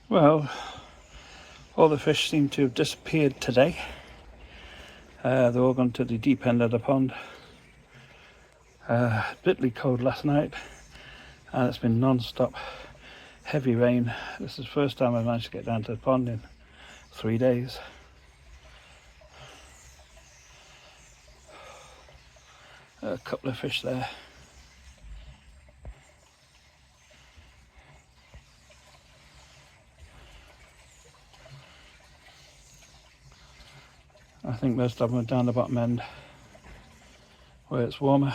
Well, all the fish seem to have disappeared today. They're all gone to the deep end of the pond. Bitterly cold last night, and it's been non-stop heavy rain. This is the first time I've managed to get down to the pond in 3 days. A couple of fish there. I think most of them are down the bottom end where it's warmer.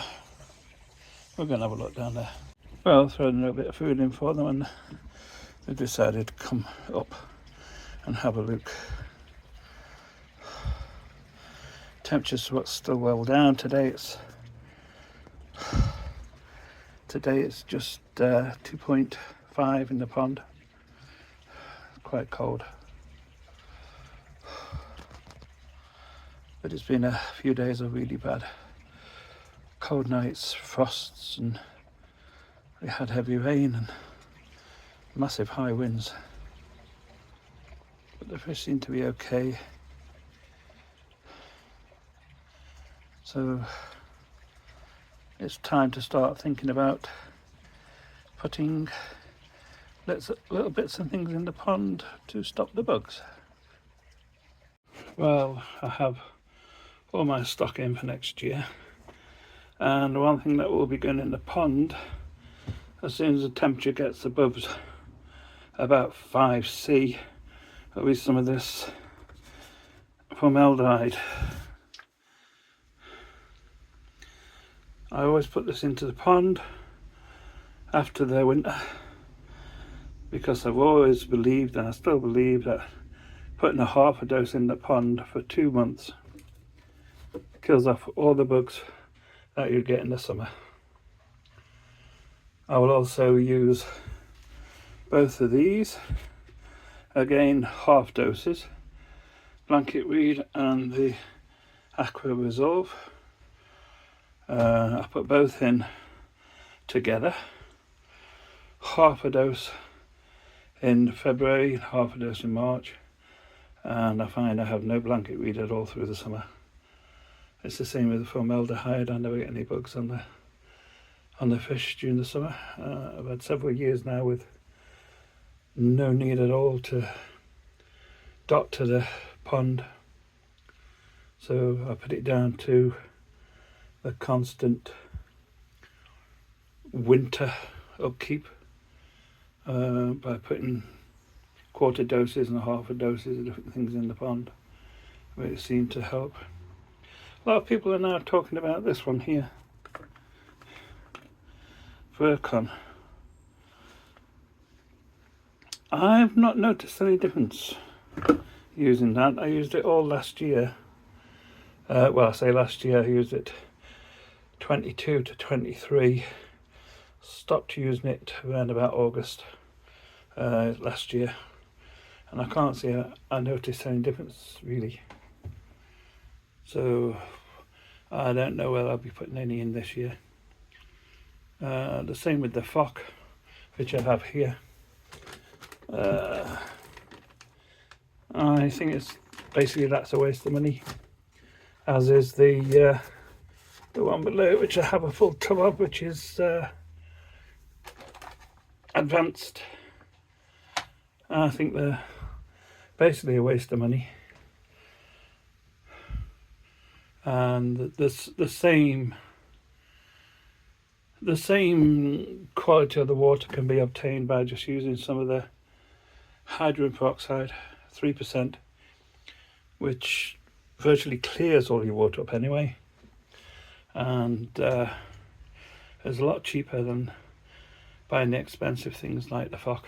We're going to have a look down there. Well, throwing a little bit of food in for them, and they decided to come up and have a look. Temperature's still well down. Today it's just 2.5 in the pond. It's quite cold. But it's been a few days of really bad cold nights, frosts, and we had heavy rain and massive high winds. But the fish seem to be okay. So it's time to start thinking about putting little bits and things in the pond to stop the bugs. Well, I have all my stock in for next year, and one thing that will be going in the pond as soon as the temperature gets above about 5°C will be some of this formaldehyde. I always put this into the pond after the winter because I've always believed, and I still believe, that putting a half a dose in the pond for 2 months kills off all the bugs that you get in the summer. I will also use both of these, again half doses, blanket weed and the Aqua Resolve. I put both in together, half a dose in February, half a dose in March, and I find I have no blanket weed at all through the summer. It's the same with the formaldehyde. I never get any bugs on the fish during the summer. I've had several years now with no need at all to doctor the pond, so I put it down to the constant winter upkeep by putting quarter doses and half a doses of different things in the pond, where it seemed to help. A lot of people are now talking about this one here, Virkon. I've not noticed any difference using that. I used it all last year. Well, I say last year, I used it 22 to 23. Stopped using it around about August last year, and I can't say I noticed any difference really. So I don't know whether I'll be putting any in this year. The same with the Fock, which I have here. I think it's basically that's a waste of money, as is the one below, which I have a full tub of, which is advanced. I think they're basically a waste of money, and the same quality of the water can be obtained by just using some of the hydrogen peroxide, 3%, which virtually clears all your water up anyway, and is a lot cheaper than buying the expensive things like the Fock.